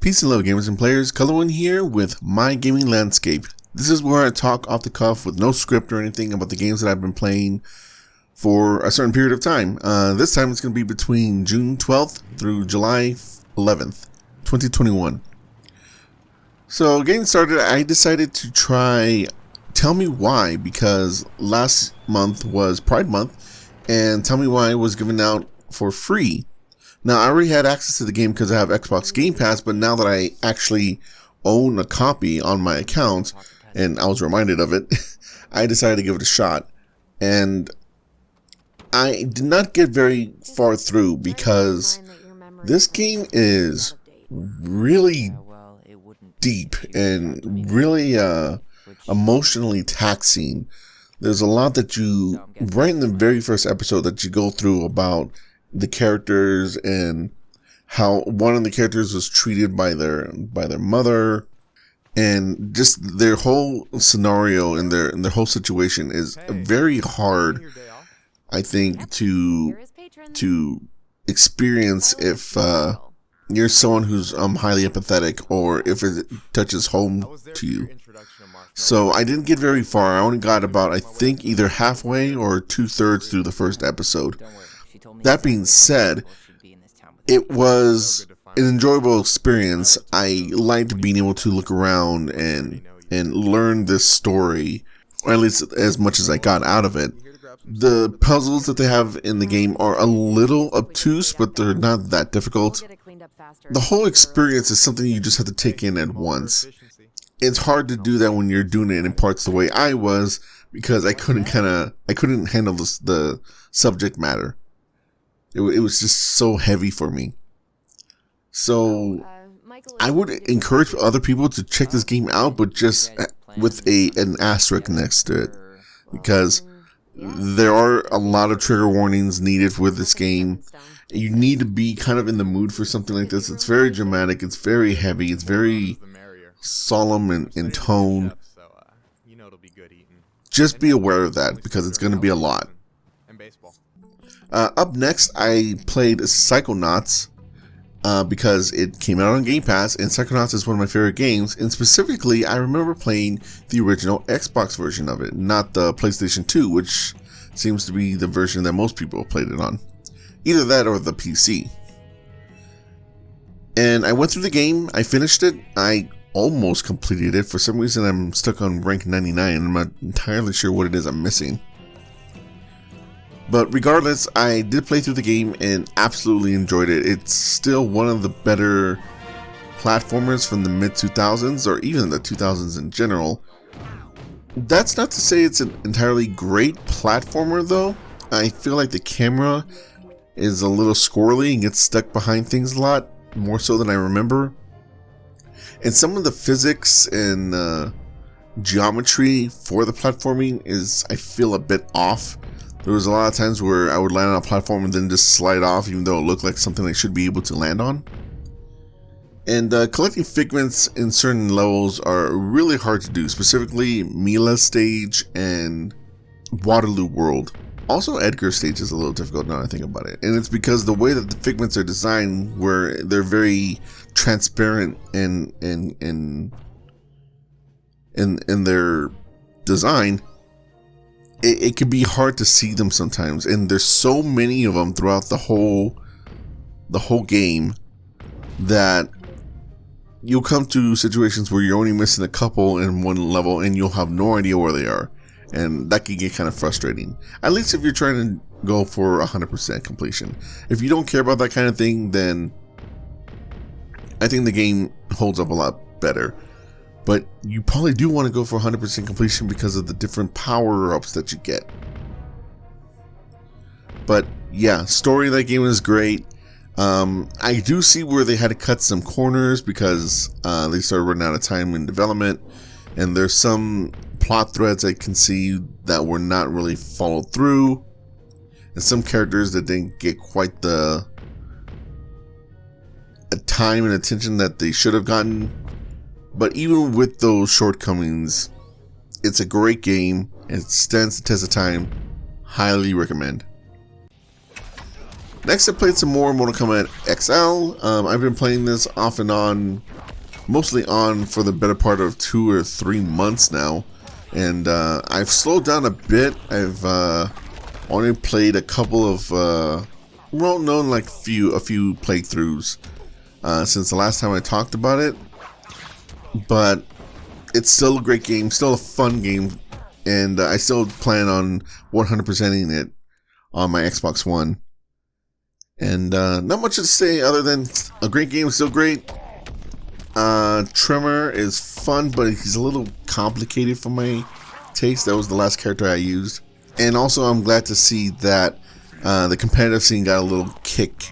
Peace and love, gamers and players. Colorwind here with My Gaming Landscape. This is where I talk off the cuff with no script or anything about the games that I've been playing for a certain period of time. This time it's going to be between June 12th through July 11th, 2021. So getting started, I decided to try Tell Me Why, because last month was Pride Month and Tell Me Why was given out for free. Now, I already had access to the game because I have Xbox Game Pass, but now that I actually own a copy on my account, and I was reminded of it, I decided to give it a shot. And I did not get very far through because this game is really deep and really emotionally taxing. There's a lot that you, right in the very first episode, that you go through about the characters and how one of the characters was treated by their mother, and just their whole scenario and their whole situation is very hard, I think, to experience if you're someone who's highly empathetic, or if it touches home to you. So I didn't get very far. I only got about, I think, either halfway or 2/3 through the first episode. That being said, it was an enjoyable experience. I liked being able to look around and learn this story, or at least as much as I got out of it. The puzzles that they have in the game are a little obtuse, but they're not that difficult. The whole experience is something you just have to take in at once. It's hard to do that when you're doing it in parts the way I was, because I couldn't handle the subject matter. It was just so heavy for me. So I would encourage other people to check this game out, but just with an asterisk next to it, because there are a lot of trigger warnings needed with this game. You need to be kind of in the mood for something like this. It's very dramatic. It's very heavy. It's very solemn in tone. Just be aware of that, because it's going to be a lot. Up next, I played Psychonauts because it came out on Game Pass, and Psychonauts is one of my favorite games, and specifically, I remember playing the original Xbox version of it, not the PlayStation 2, which seems to be the version that most people played it on. Either that or the PC. And I went through the game, I finished it, I almost completed it. For some reason, I'm stuck on rank 99, I'm not entirely sure what it is I'm missing. But regardless, I did play through the game and absolutely enjoyed it. It's still one of the better platformers from the mid-2000s, or even the 2000s in general. That's not to say it's an entirely great platformer, though. I feel like the camera is a little squirrely and gets stuck behind things a lot, more so than I remember. And some of the physics and geometry for the platforming is, I feel, a bit off. There was a lot of times where I would land on a platform and then just slide off, even though it looked like something I should be able to land on. And collecting figments in certain levels are really hard to do, specifically Mila stage and Waterloo World. Also, Edgar stage is a little difficult now that I think about it. And it's because the way that the figments are designed, where they're very transparent in their design, it can be hard to see them sometimes, and there's so many of them throughout the whole game that you'll come to situations where you're only missing a couple in one level and you'll have no idea where they are, and that can get kind of frustrating, at least if you're trying to go for 100% completion. If you don't care about that kind of thing, then I think the game holds up a lot better. But you probably do want to go for 100% completion because of the different power-ups that you get. But yeah, story of that game is great. I do see where they had to cut some corners because they started running out of time in development. And there's some plot threads I can see that were not really followed through. And some characters that didn't get quite the time and attention that they should have gotten. But even with those shortcomings, it's a great game. It stands the test of time. Highly recommend. Next, I played some more Mortal Kombat XL. I've been playing this off and on, mostly on for the better part of 2 or 3 months now. And I've slowed down a bit. I've only played a couple of, well-known, like a few playthroughs since the last time I talked about it. But it's still a great game, still a fun game, and I still plan on 100%ing it on my Xbox One. And not much to say other than a great game, still great. Tremor is fun, but he's a little complicated for my taste. That was the last character I used. And also I'm glad to see that the competitive scene got a little kick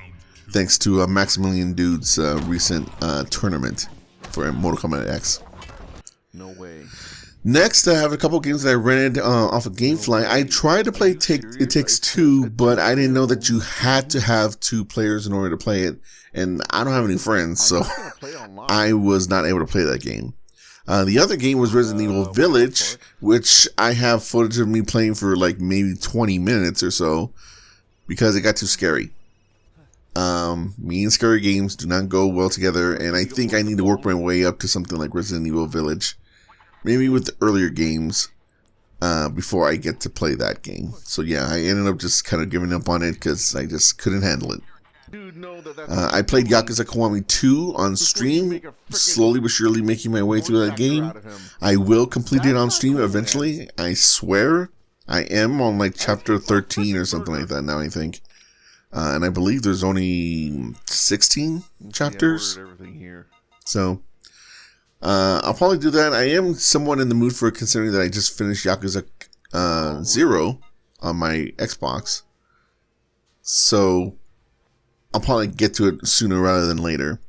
thanks to Maximilian Dude's recent tournament for Mortal Kombat X. No way. Next, I have a couple games that I rented off of GameFly. I tried to play It Takes Two, but I didn't know that you had to have 2 players in order to play it. And I don't have any friends, so I was not able to play that game. The other game was Resident Evil Village, which I have footage of me playing for like maybe 20 minutes or so, because it got too scary. Me and scary games do not go well together, and I think I need to work my way up to something like Resident Evil Village. Maybe with the earlier games before I get to play that game. So yeah, I ended up just kind of giving up on it because I just couldn't handle it. I played Yakuza Kiwami 2 on stream, slowly but surely making my way through that game. I will complete it on stream eventually, I swear. I am on like chapter 13 or something like that now, I think. And I believe there's only 16 chapters. So I'll probably do that. I am somewhat in the mood for it, considering that I just finished Yakuza 0 on my Xbox. So I'll probably get to it sooner rather than later.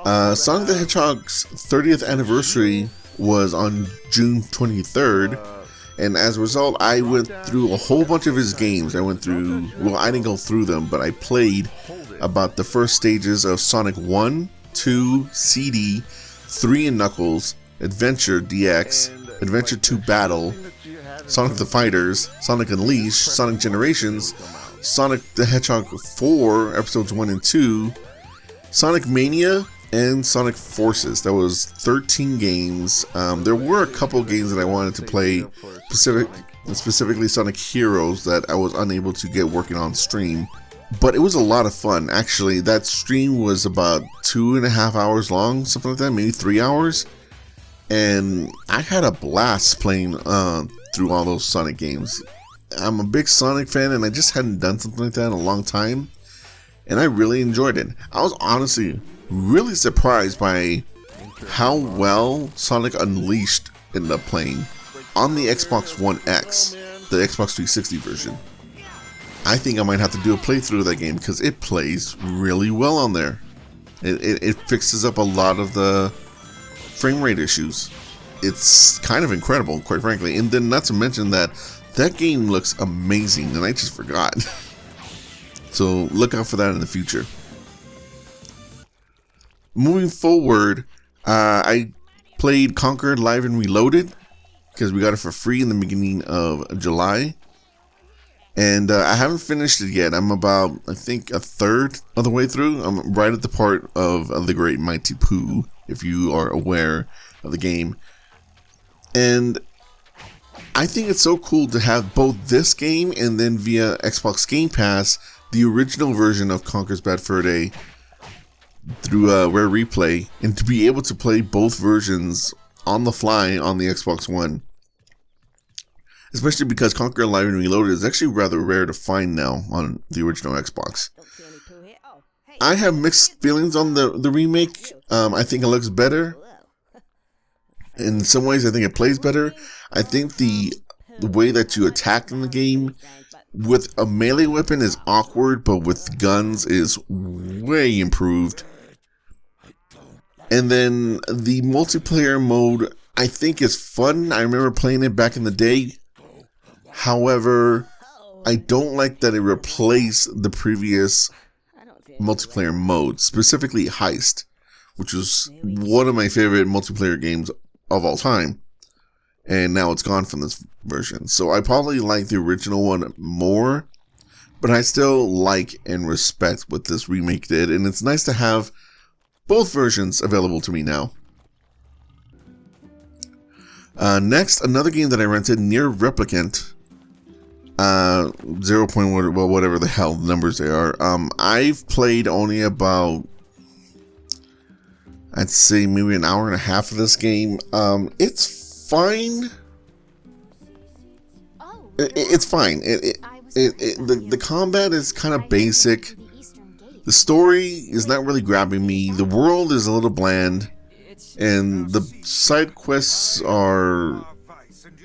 Sonic the Hedgehog's 30th anniversary was on June 23rd. And as a result, I went through a whole bunch of his games. I didn't go through them, but I played about the first stages of Sonic 1, 2, CD, 3 and Knuckles, Adventure DX, Adventure 2 Battle, Sonic the Fighters, Sonic Unleashed, Sonic Generations, Sonic the Hedgehog 4, Episodes 1 and 2, Sonic Mania, and Sonic Forces. That was 13 games. There were a couple games that I wanted to play, specifically Sonic Heroes, that I was unable to get working on stream. But it was a lot of fun. Actually, that stream was about 2.5 hours long, something like that, maybe 3 hours. And I had a blast playing through all those Sonic games. I'm a big Sonic fan, and I just hadn't done something like that in a long time. And I really enjoyed it. I was honestly really surprised by how well Sonic Unleashed ended up playing on the Xbox One X, the Xbox 360 version. I think I might have to do a playthrough of that game because it plays really well on there. It fixes up a lot of the frame rate issues. It's kind of incredible, quite frankly. And then not to mention that game looks amazing, and I just forgot. So look out for that in the future. Moving forward, I played Conker Live and Reloaded because we got it for free in the beginning of July. And I haven't finished it yet. I'm about, I think, a third of the way through. I'm right at the part of the Great Mighty Pooh, if you are aware of the game. And I think it's so cool to have both this game and then via Xbox Game Pass, the original version of Conker's Bad Fur Day through Rare Replay, and to be able to play both versions on the fly on the Xbox One. Especially because Conker Live and Reloaded is actually rather rare to find now on the original Xbox. I have mixed feelings on the remake. I think it looks better. In some ways, I think it plays better. I think the way that you attack in the game with a melee weapon is awkward, but with guns is way improved. And then the multiplayer mode, I think, is fun. I remember playing it back in the day. However, I don't like that it replaced the previous multiplayer mode, specifically Heist, which was one of my favorite multiplayer games of all time. And now it's gone from this version. So I probably like the original one more. but I still like and respect what this remake did, and it's nice to have both versions available to me now. Next, another game that I rented, Nier Replicant. 0. Well, whatever the hell numbers they are. I've played only about, I'd say maybe an hour and a half of this game. It's fine. It's fine. The combat is kind of basic. The story is not really grabbing me. The world is a little bland, and the side quests are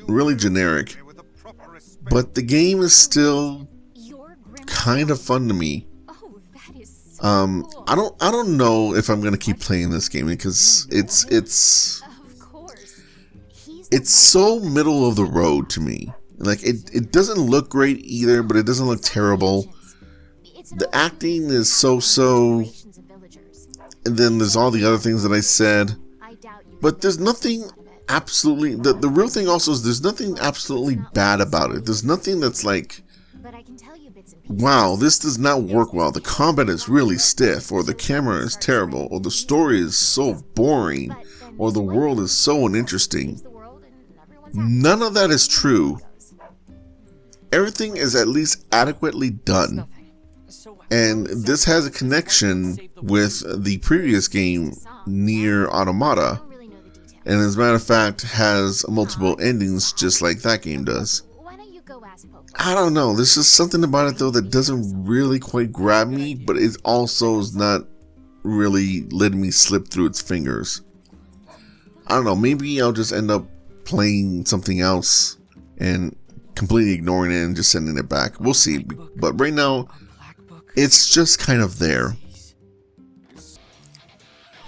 really generic. But the game is still kind of fun to me. I don't know if I'm gonna keep playing this game because it's so middle of the road to me. Like it doesn't look great either, but it doesn't look terrible. The acting is so-so, and then there's all the other things that I said. But there's nothing absolutely, the real thing also is there's nothing absolutely bad about it. There's nothing that's like, wow, this does not work well. The combat is really stiff, or the camera is terrible, or the story is so boring, or the world is so uninteresting. None of that is true. Everything is at least adequately done. And this has a connection with the previous game, Nier Automata. And as a matter of fact, has multiple endings just like that game does. I don't know, there's just something about it though that doesn't really quite grab me, but it also is not really letting me slip through its fingers. I don't know, maybe I'll just end up playing something else and completely ignoring it and just sending it back. We'll see, but right now, it's just kind of there.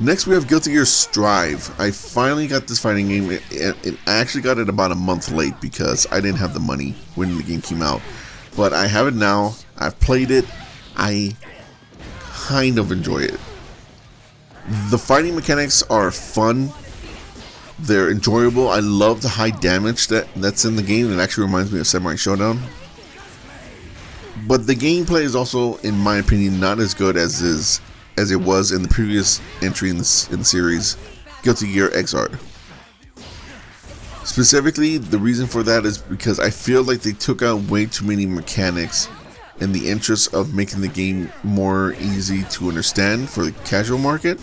Next we have Guilty Gear Strive. I finally got this fighting game. I actually got it about a month late because I didn't have the money when the game came out. But I have it now. I've played it. I kind of enjoy it. The fighting mechanics are fun. They're enjoyable. I love the high damage that's in the game. It actually reminds me of Samurai Showdown. But the gameplay is also, in my opinion, not as good as it was in the previous entry in the series, Guilty Gear Xrd. Specifically, the reason for that is because I feel like they took out way too many mechanics in the interest of making the game more easy to understand for the casual market.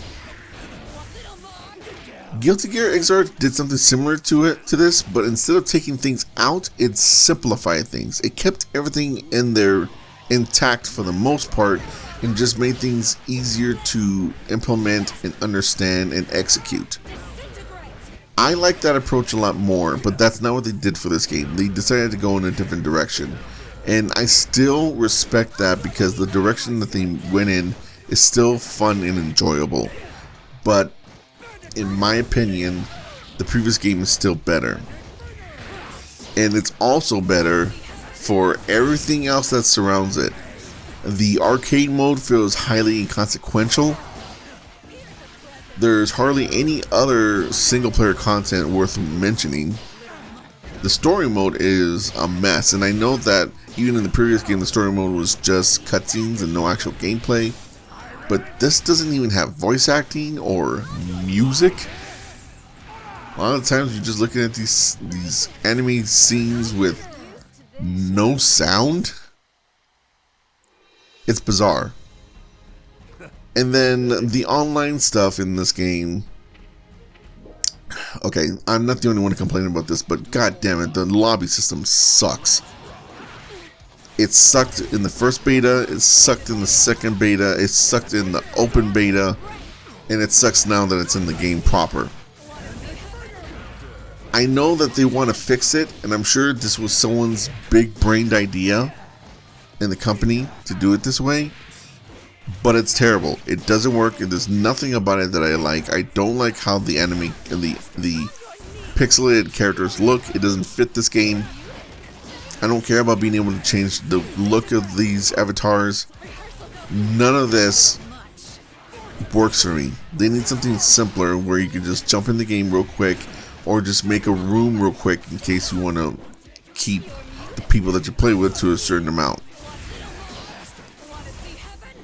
Guilty Gear Xrd did something similar to this, but instead of taking things out, it simplified things. It kept everything in there intact for the most part, and just made things easier to implement and understand and execute. I like that approach a lot more, but that's not what they did for this game. They decided to go in a different direction. And I still respect that because the direction that they went in is still fun and enjoyable. But in my opinion, the previous game is still better. And it's also better for everything else that surrounds it. The arcade mode feels highly inconsequential. There's hardly any other single player content worth mentioning. The story mode is a mess, and I know that even in the previous game the story mode was just cutscenes and no actual gameplay, but this doesn't even have voice acting or music. A lot of the times you're just looking at these anime scenes with no sound. It's bizarre. And then the online stuff in this game. Okay, I'm not the only one complaining about this, but god damn it, the lobby system sucks. It sucked in the first beta, it sucked in the second beta, it sucked in the open beta, and it sucks now that it's in the game proper. I know that they want to fix it, and I'm sure this was someone's big-brained idea in the company to do it this way, but it's terrible. It doesn't work, and there's nothing about it that I like. I don't like how the anime and the pixelated characters look. It doesn't fit this game. I don't care about being able to change the look of these avatars. None of this works for me. They need something simpler where you can just jump in the game real quick, or just make a room real quick in case you want to keep the people that you play with to a certain amount.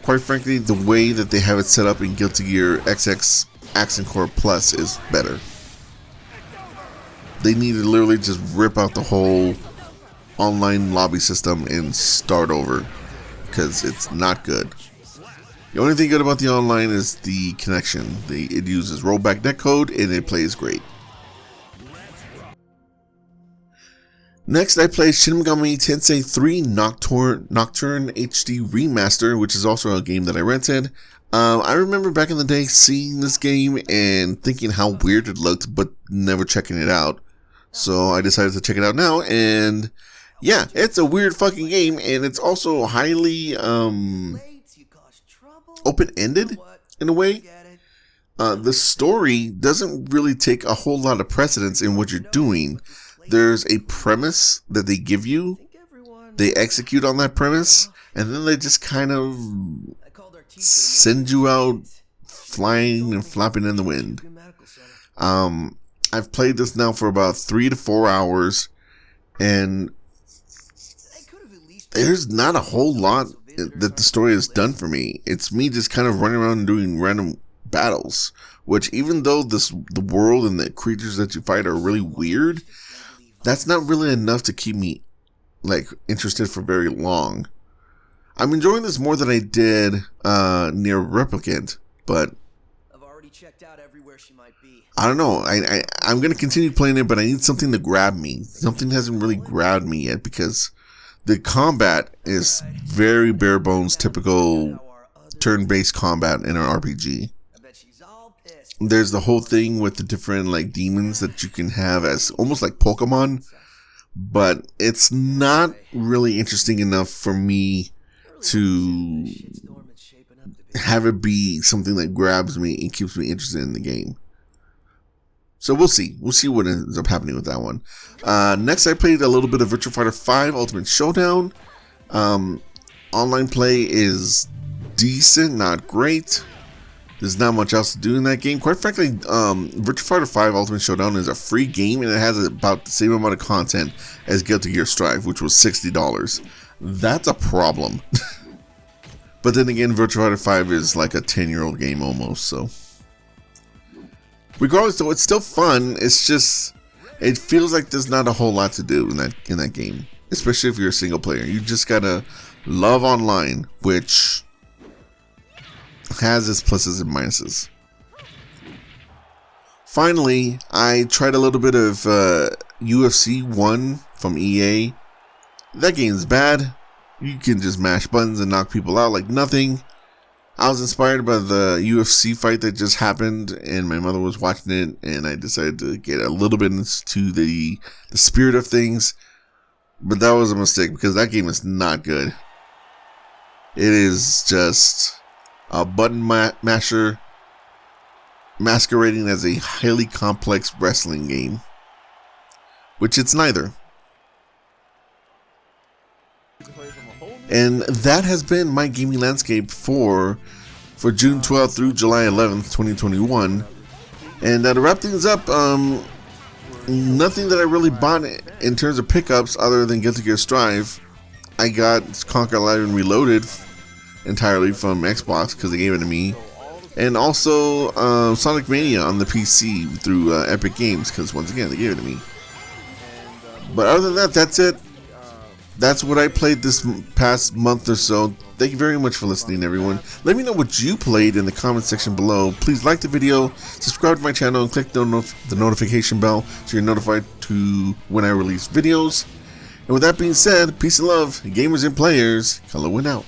quite frankly, the way that they have it set up in Guilty Gear XX Accent Core Plus is better. They need to literally just rip out the whole online lobby system and start over, because it's not good. The only thing good about the online is the connection. It uses rollback netcode and it plays great. Next, I played Shin Megami Tensei 3 Nocturne HD Remaster, which is also a game that I rented. I remember back in the day seeing this game and thinking how weird it looked, but never checking it out. So I decided to check it out now, and yeah, it's a weird fucking game, and it's also highly open-ended in a way. The story doesn't really take a whole lot of precedence in what you're doing. There's a premise that they give you, they execute on that premise, and then they just kind of send you out flying and flapping in the wind. I've played this now for about 3 to 4 hours, and there's not a whole lot that the story has done for me. It's me just kind of running around and doing random battles, which, even though the world and the creatures that you fight are really weird, that's not really enough to keep me interested for very long. I'm enjoying this more than I did Nier Replicant, but I don't know. I'm going to continue playing it, but I need something to grab me. Something hasn't really grabbed me yet, because the combat is very bare bones, typical turn-based combat in an RPG. There's the whole thing with the different demons that you can have as almost like Pokemon, but it's not really interesting enough for me to have it be something that grabs me and keeps me interested in the game. So we'll see. We'll see what ends up happening with that one. Next, I played a little bit of Virtua Fighter 5 Ultimate Showdown. Online play is decent, not great. There's not much else to do in that game. Quite frankly, Virtua Fighter 5 Ultimate Showdown is a free game, and it has about the same amount of content as Guilty Gear Strive, which was $60. That's a problem. But then again, Virtua Fighter 5 is like a 10-year-old game almost, so. Regardless, though, it's still fun. It's just, it feels like there's not a whole lot to do in that game, especially if you're a single player. You just gotta love online, which has its pluses and minuses. Finally, I tried a little bit of UFC 1 from EA. That game's bad. You can just mash buttons and knock people out like nothing. I was inspired by the UFC fight that just happened, and my mother was watching it, and I decided to get a little bit into the spirit of things. But that was a mistake, because that game is not good. It is just a button masher masquerading as a highly complex wrestling game, which it's neither. And that has been my gaming landscape for June 12th through July 11th, 2021. And to wrap things up, nothing that I really bought in terms of pickups other than Guilty Gear Strive. I got Conker Live and Reloaded entirely from Xbox because they gave it to me. And also Sonic Mania on the PC through Epic Games, because once again, they gave it to me. But other than that, that's it. That's what I played this past month or so. Thank you very much for listening, everyone. Let me know what you played in the comment section below. Please like the video, subscribe to my channel, and click the notification bell so you're notified to when I release videos. And with that being said, peace and love, gamers and players. Colorwind out.